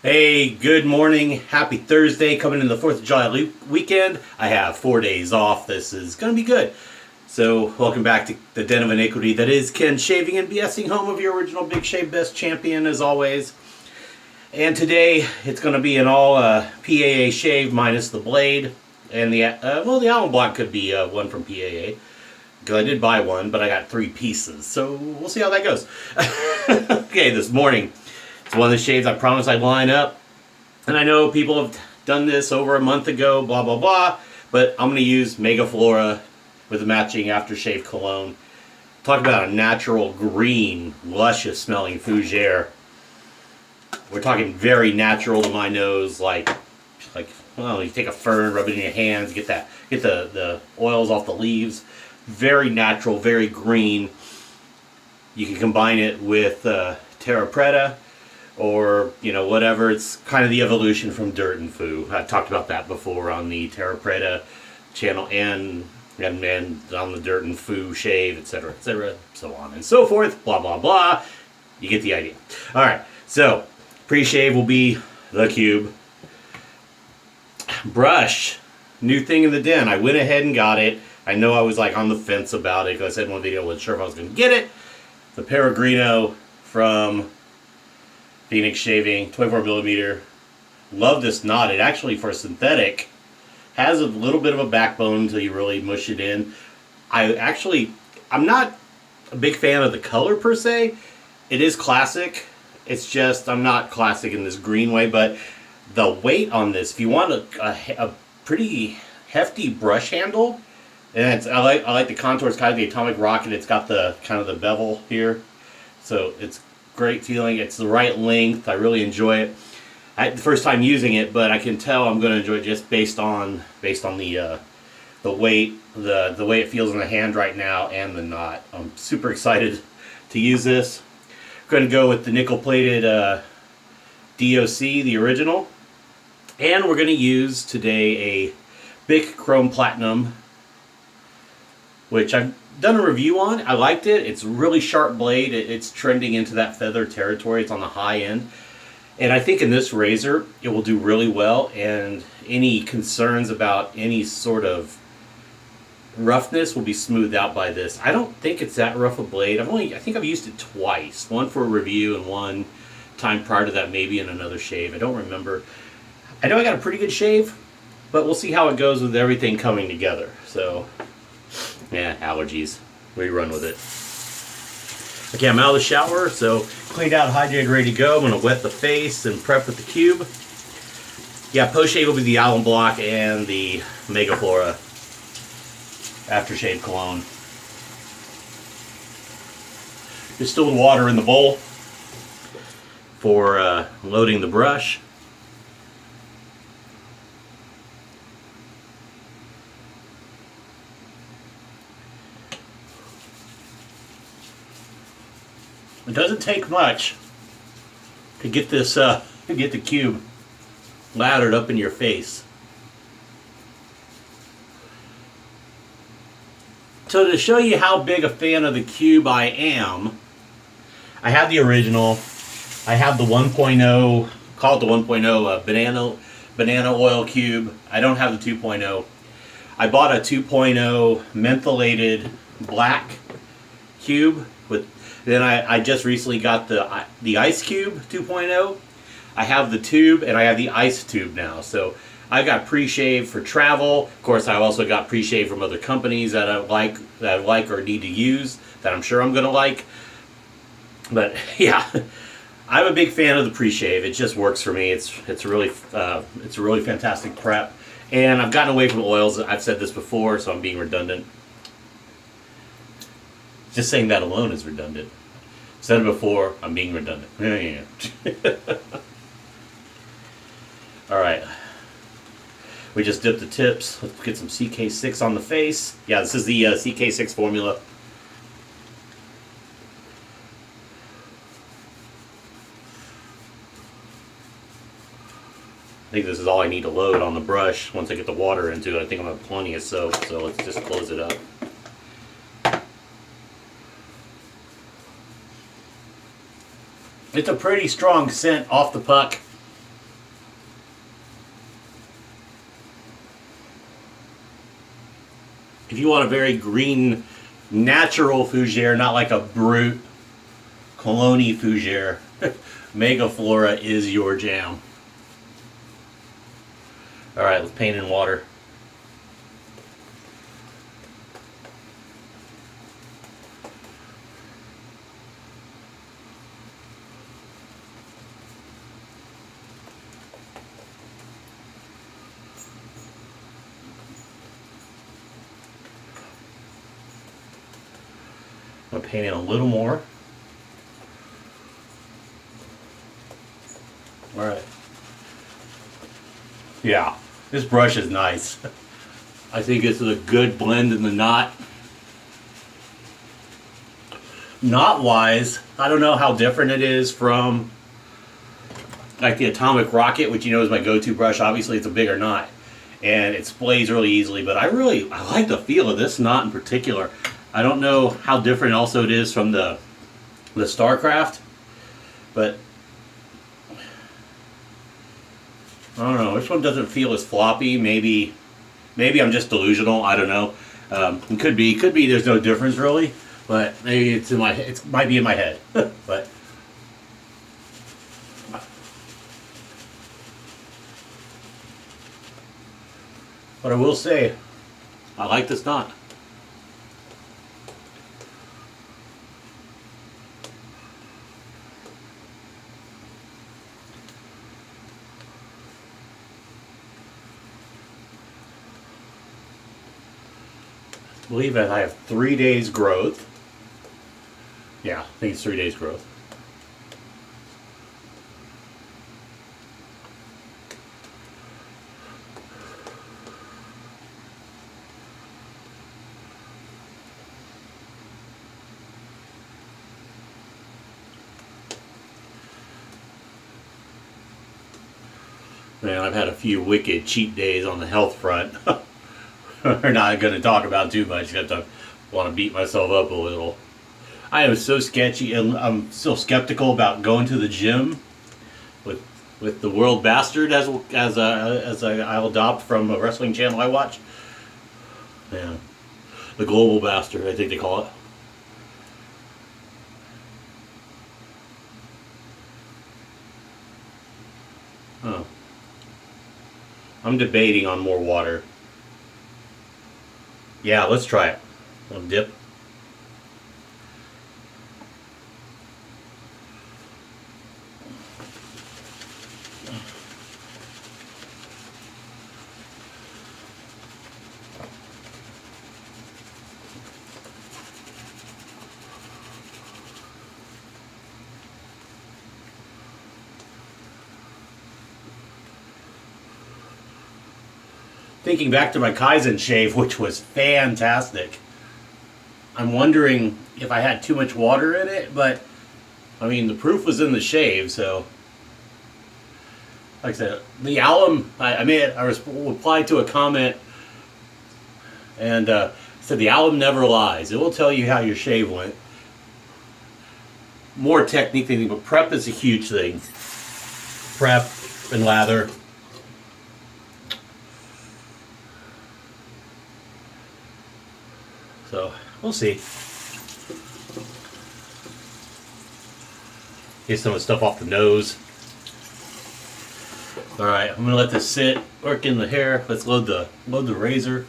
Hey, good morning. Happy Thursday. Coming in the 4th of July weekend. I have 4 days off. This is going to be good. So, welcome back to the Den of Iniquity that is Ken Shaving and BSing, home of your original Big Shave Best champion, as always. And today, it's going to be an all PAA shave minus the blade. And the alum block could be one from PAA. Because I did buy one, but I got 3 pieces. So, we'll see how that goes. Okay, this morning. It's one of the shaves I promised I'd line up. And I know people have done this over a month ago, blah, blah, blah. But I'm going to use Mega Flora with the matching aftershave cologne. Talk about a natural, green, luscious smelling fougere. We're talking very natural to my nose, like well, you take a fern, rub it in your hands, get the oils off the leaves. Very natural, very green. You can combine it with Terra Preta, or whatever. It's kind of the evolution from dirt and foo. I talked about that before on the Terra Preta channel and on the dirt and foo shave, etc., so on and so forth, blah blah blah. You get the idea. All right, so pre-shave will be the cube. Brush, new thing in the den. I went ahead and got it. I know I was like on the fence about it because I said in one video I wasn't sure if I was going to get it. The Peregrino from Phoenix Shaving, 24mm. Love this knot. It actually, for a synthetic, has a little bit of a backbone until you really mush it in. I'm not a big fan of the color per se. It is classic. It's just I'm not classic in this green way, but the weight on this, if you want a pretty hefty brush handle, and I like the contour. It's kind of the atomic rocket. It's got the kind of the bevel here, so it's great feeling. It's the right length. I really enjoy it. The first time using it, but I can tell I'm going to enjoy it just based on the weight, the way it feels in the hand right now, and the knot. I'm super excited to use this. I'm going to go with the nickel-plated DOC, the original, and we're going to use today a Bic Chrome Platinum, which I've done a review on. I liked it. It's a really sharp blade. It's trending into that feather territory. It's on the high end. And I think in this razor, it will do really well. And any concerns about any sort of roughness will be smoothed out by this. I don't think it's that rough a blade. I think I've used it twice. One for a review and one time prior to that maybe in another shave. I don't remember. I know I got a pretty good shave, but we'll see how it goes with everything coming together. So, yeah, allergies. We run with it. Okay, I'm out of the shower, so cleaned out, hydrated, ready to go. I'm going to wet the face and prep with the cube. Yeah, post-shave will be the alum block and the Mega Flora aftershave cologne. Distilled water in the bowl for loading the brush. It doesn't take much to get this, to get the cube lathered up in your face. So to show you how big a fan of the cube I am, I have the original. I have the 1.0, call it the 1.0 banana oil cube. I don't have the 2.0. I bought a 2.0 mentholated black cube with. Then I just recently got the Ice Cube 2.0. I have the tube and I have the ice tube now. So I've got pre-shave for travel. Of course, I've also got pre-shave from other companies that I like or need to use that I'm sure I'm going to like. But yeah, I'm a big fan of the pre-shave. It just works for me. It's a really fantastic prep. And I've gotten away from oils. I've said this before, so I'm being redundant. Just saying that alone is redundant. Said it before, I'm being redundant. Yeah. Alright. We just dipped the tips. Let's get some CK6 on the face. Yeah, this is the CK6 formula. I think this is all I need to load on the brush. Once I get the water into it, I think I'm going to have plenty of soap. So let's just close it up. It's a pretty strong scent off the puck. if you want a very green, natural fougere, not like a brute cologne fougere, Mega Flora is your jam. Alright, let's paint in water. I'm going to paint in a little more. Alright. Yeah, this brush is nice. I think this is a good blend in the knot. Knot wise, I don't know how different it is from like the Atomic Rocket, which you know is my go-to brush. Obviously it's a bigger knot and it splays really easily, but I like the feel of this knot in particular. I don't know how different also it is from the StarCraft, but I don't know. This one doesn't feel as floppy. Maybe I'm just delusional. I don't know. It could be there's no difference really, but maybe it might be in my head. But I will say, I like this knot. I believe that I have 3 days growth. Yeah, I think it's 3 days growth. Man, I've had a few wicked cheat days on the health front. We're not going to talk about too much because I want to beat myself up a little. I am so sketchy and I'm still skeptical about going to the gym with the World Bastard as I'll adopt from a wrestling channel I watch. Yeah, the Global Bastard, I think they call it. Oh, I'm debating on more water. Yeah, let's try it. I'll dip. Thinking back to my Kaizen shave, which was fantastic. I'm wondering if I had too much water in it, but I mean the proof was in the shave, so like I said, the alum. I replied to a comment and said the alum never lies. It will tell you how your shave went. More technique than anything, but prep is a huge thing. Prep and lather. So we'll see. Get some of the stuff off the nose. All right, I'm gonna let this sit, work in the hair. Let's load the razor.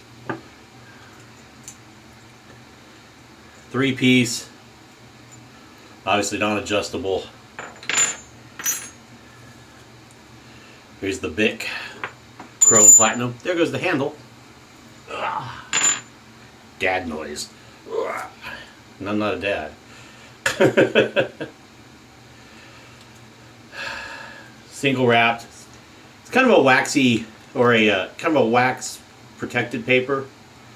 3-piece, obviously non-adjustable. Here's the Bic Chrome Platinum. There goes the handle. Ugh. Dad noise. And I'm not a dad. Single wrapped. It's kind of a waxy or a kind of a wax protected paper.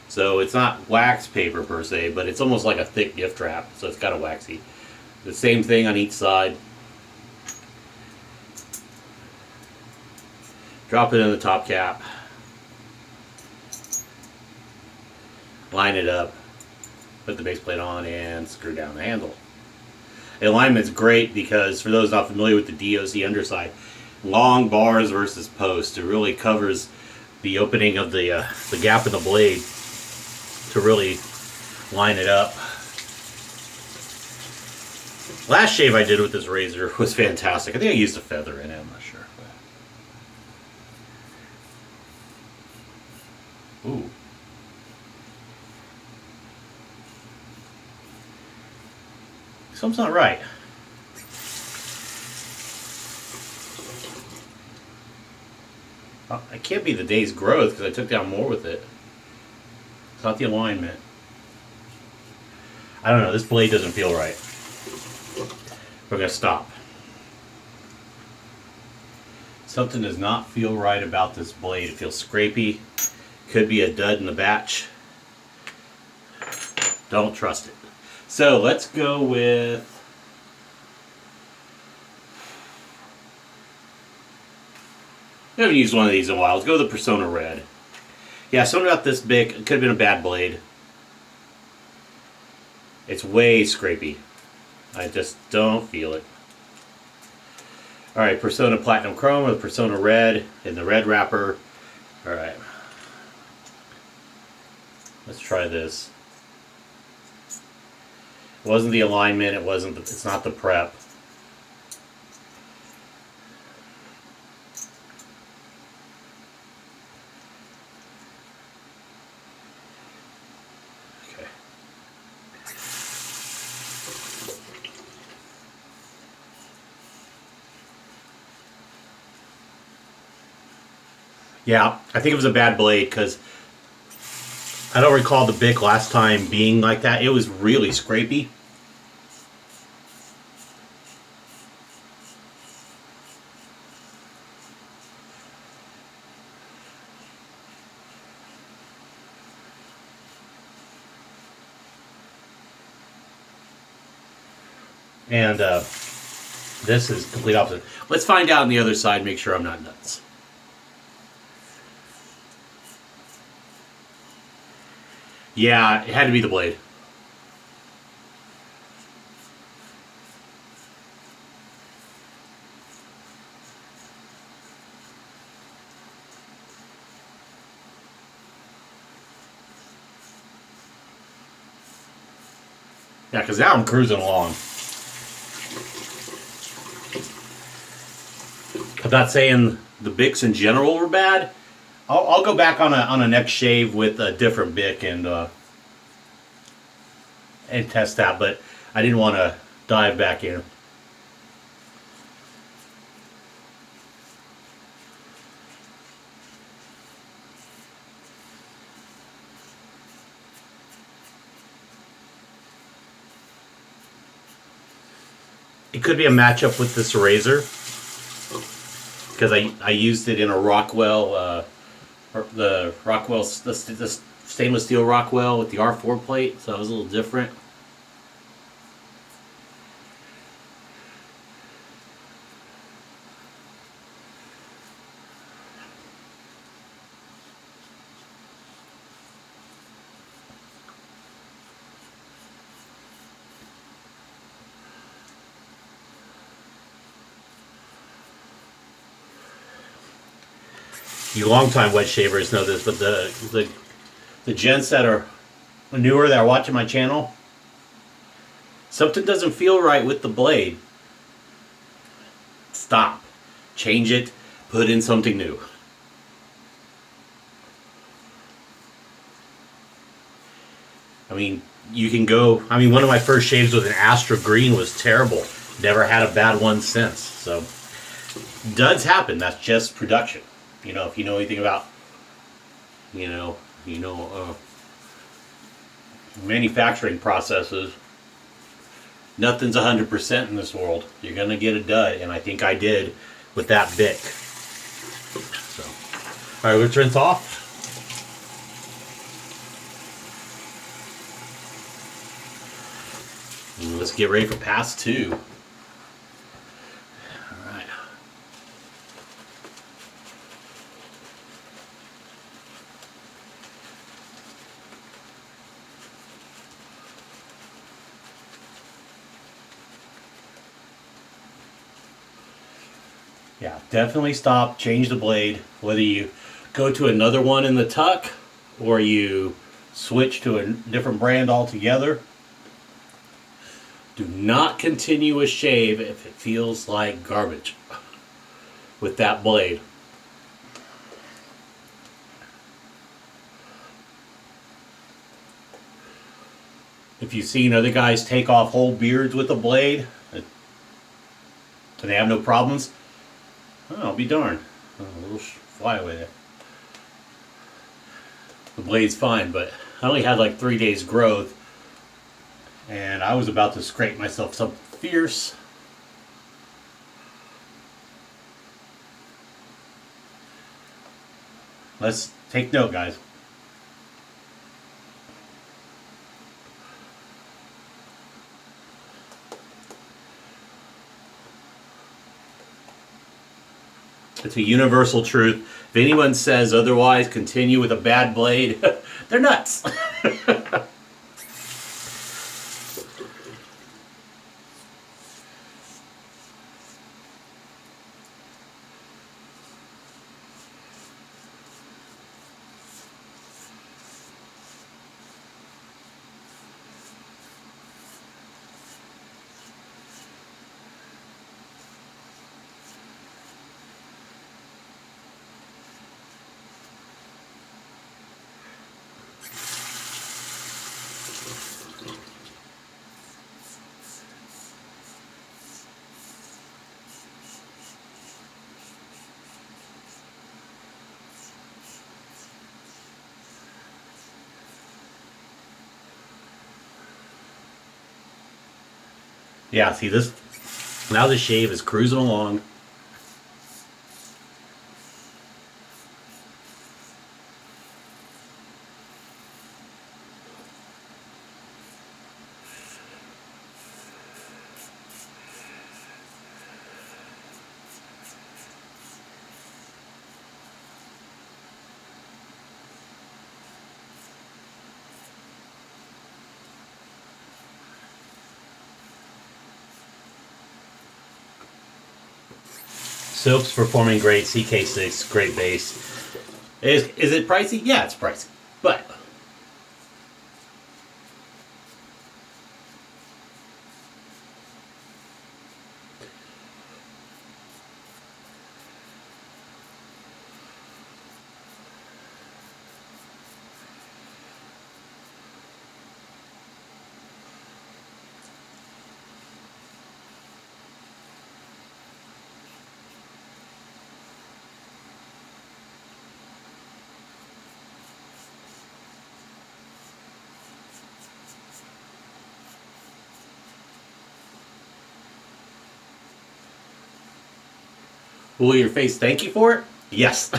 So it's not wax paper per se, but it's almost like a thick gift wrap. So it's kind of waxy. The same thing on each side. Drop it in the top cap. Line it up, put the base plate on, and screw down the handle. The alignment's great because for those not familiar with the DOC underside, long bars versus post, it really covers the opening of the gap in the blade. to really line it up. Last shave I did with this razor was fantastic. I think I used a feather in it, I'm not sure. But... Ooh. Something's not right. It can't be the day's growth because I took down more with it. It's not the alignment. I don't know, this blade doesn't feel right. We're going to stop. Something does not feel right about this blade. It feels scrapey. Could be a dud in the batch. Don't trust it. So let's go with... I haven't used one of these in a while. Let's go with the Persona Red. Yeah, something about this Bic. It could have been a bad blade. It's way scrapey. I just don't feel it. Alright, Persona Platinum Chrome with Persona Red in the red wrapper. Alright. Let's try this. It wasn't the alignment, it's not the prep. Okay. Yeah, I think it was a bad blade because I don't recall the Bic last time being like that. It was really scrapey. And this is complete opposite. Let's find out on the other side, make sure I'm not nuts. Yeah, it had to be the blade. Yeah, because now I'm cruising along. I'm not saying the Bics in general were bad. I'll go back on a next shave with a different Bic and test that, but I didn't want to dive back in. It could be a matchup with this razor because I used it in a Rockwell, the stainless steel Rockwell with the R4 plate, so it was a little different. You longtime wet shavers know this, but the gents that are newer that are watching my channel, something doesn't feel right with the blade. Stop. Change it. Put in something new. I mean, you can go... I mean, one of my first shaves with an Astra Green was terrible. Never had a bad one since. So, duds happen. That's just production. You know, if you know anything about, manufacturing processes, nothing's 100% in this world. You're going to get a dud, and I think I did with that Bic. So, all right, let's rinse off. And let's get ready for pass 2. Yeah, definitely stop, change the blade, whether you go to another one in the tuck or you switch to a different brand altogether. Do not continue a shave if it feels like garbage with that blade. If you've seen other guys take off whole beards with a blade and they have no problems, oh, I'll be darned. Oh, a little flyaway there. The blade's fine, but I only had like 3 days growth, and I was about to scrape myself something fierce. Let's take note, guys. It's a universal truth. If anyone says otherwise, continue with a bad blade, they're nuts. Yeah, see this? Now the shave is cruising along. Soap's performing great. CK6, great base. Is it pricey? Yeah, it's pricey. But will your face thank you for it? Yes.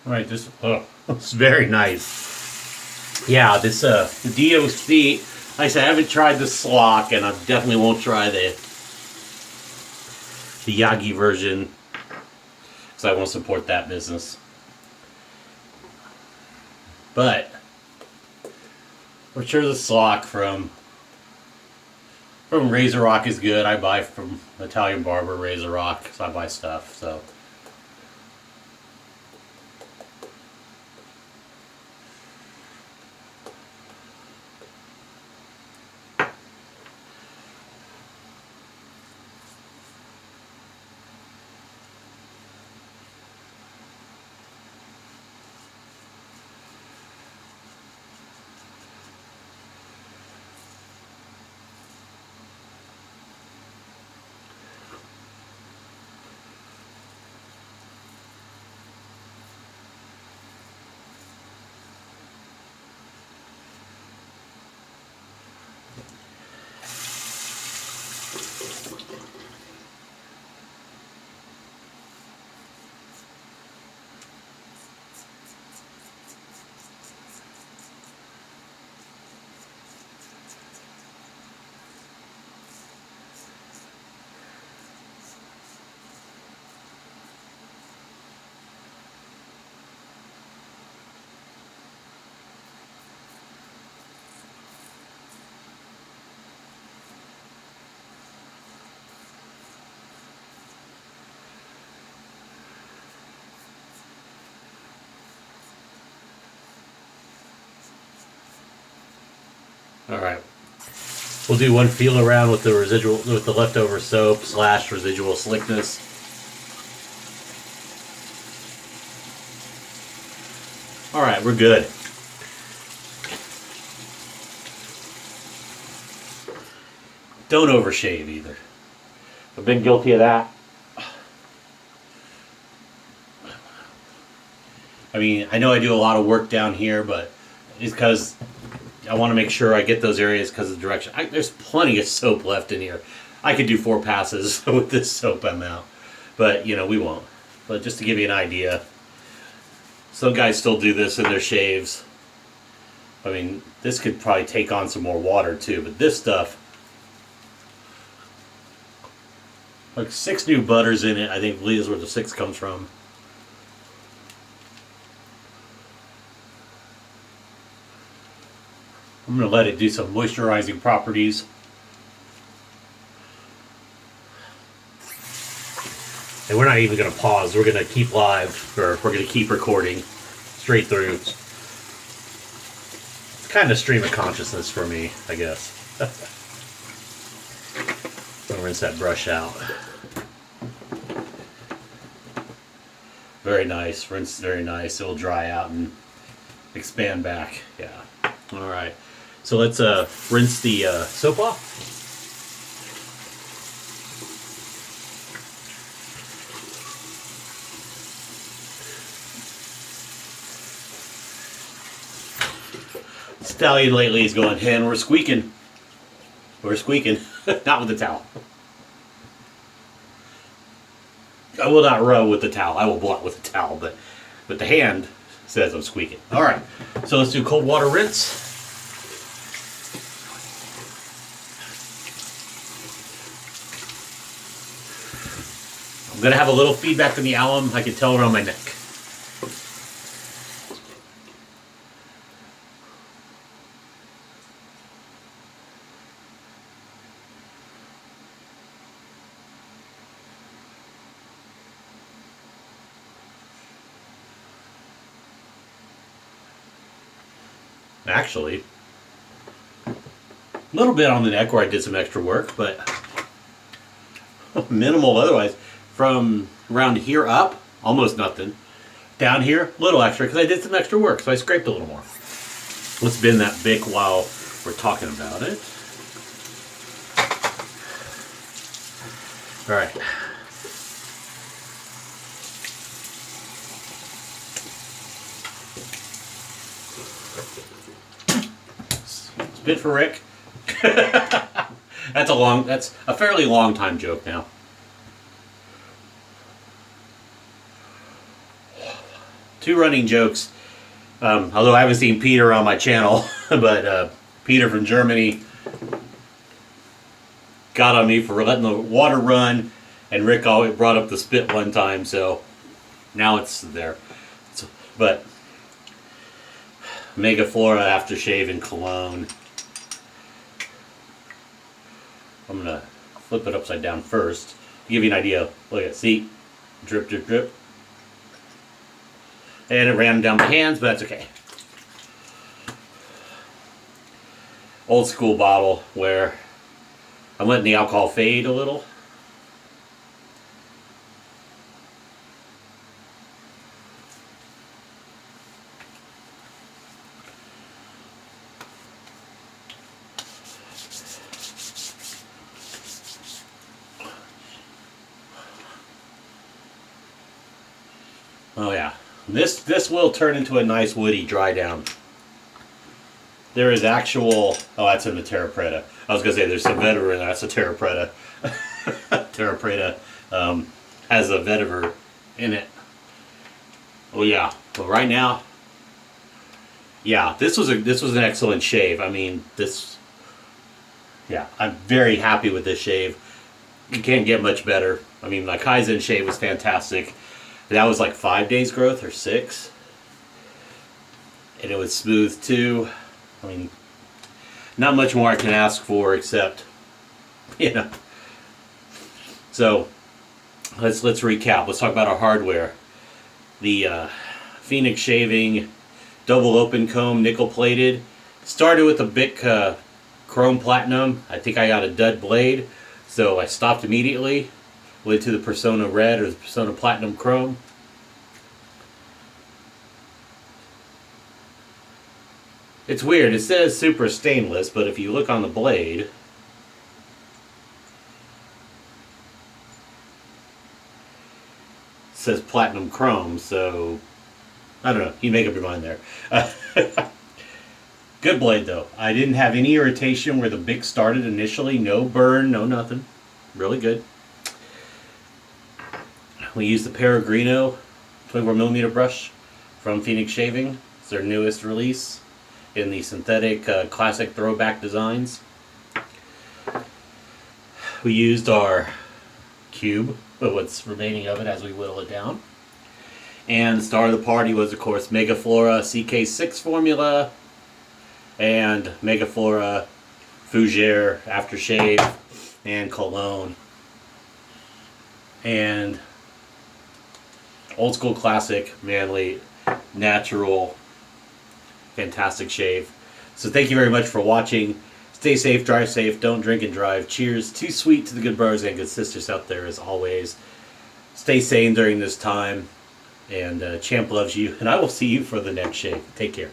All right, this it's very nice. Yeah, this the DOC. Like I said, I haven't tried the Slock, and I definitely won't try the Yagi version because I won't support that business. But for sure, the Slock from Razor Rock is good. I buy from Italian Barber Razor Rock, so I buy stuff. So. All right. We'll do one feel around with the leftover soap / residual slickness. All right, we're good. Don't overshave either. I've been guilty of that. I mean, I know I do a lot of work down here, but it's because I want to make sure I get those areas because of the direction. There's plenty of soap left in here. I could do 4 passes with this soap amount, but you know, we won't. But just to give you an idea, some guys still do this in their shaves. I mean, this could probably take on some more water too, but this stuff, like 6 new butters in it, I think is where the 6 comes from. I'm going to let it do some moisturizing properties. And we're not even going to pause. We're going to keep live, or we're going to keep recording straight through. It's kind of stream of consciousness for me, I guess. I'm going to rinse that brush out. Very nice. Rinse very nice. It'll dry out and expand back. Yeah. All right. So let's rinse the soap off. Stallion lately is going, and we're squeaking. We're squeaking. Not with the towel. I will not row with the towel. I will blot with the towel, but the hand says I'm squeaking. All right. So let's do cold water rinse. I'm going to have a little feedback from the alum. I can tell around my neck. Actually, a little bit on the neck where I did some extra work, but minimal otherwise. From around here up, almost nothing. Down here, a little extra because I did some extra work, so I scraped a little more. Let's bend that Bic while we're talking about it. All right. Spit for Rick. That's a fairly long time joke now. Two running jokes. Although I haven't seen Peter on my channel, but Peter from Germany got on me for letting the water run, and Rick always brought up the spit one time, so now it's there. But Mega Flora aftershave and cologne. I'm gonna flip it upside down first to give you an idea. Look at, see, drip, drip, drip. And it ran down my hands, but that's okay. Old school bottle where I'm letting the alcohol fade a little. Oh yeah. This will turn into a nice woody dry down. There is actual, oh, that's in the Terra Preta. I was going to say there's some vetiver in there. That's a Terra Preta. Terra Preta has a vetiver in it. Oh yeah. Well, right now, yeah, this was an excellent shave. I mean, yeah, I'm very happy with this shave. You can't get much better. I mean, my Kaizen shave was fantastic. That was like 5 days growth or 6. And it was smooth too. I mean, not much more I can ask for except, you know. So, let's recap. Let's talk about our hardware. The Phoenix Shaving double open comb nickel plated. Started with a Bic Chrome Platinum. I think I got a dud blade, so I stopped immediately. Went to the Persona Red or the Persona Platinum Chrome. It's weird. It says super stainless, but if you look on the blade, it says Platinum Chrome, so I don't know. You make up your mind there. Good blade, though. I didn't have any irritation where the bic started initially. No burn, no nothing. Really good. We used the Peregrino 24mm brush from Phoenix Shaving. It's their newest release in the synthetic classic throwback designs. We used our cube, but what's remaining of it as we whittle it down. And the star of the party was, of course, Mega Flora CK6 formula and Mega Flora Fougere aftershave and cologne. And old school classic, manly, natural, fantastic shave. So thank you very much for watching. Stay safe, drive safe, don't drink and drive. Cheers. Too sweet to the good brothers and good sisters out there as always. Stay sane during this time. And Champ loves you. And I will see you for the next shave. Take care.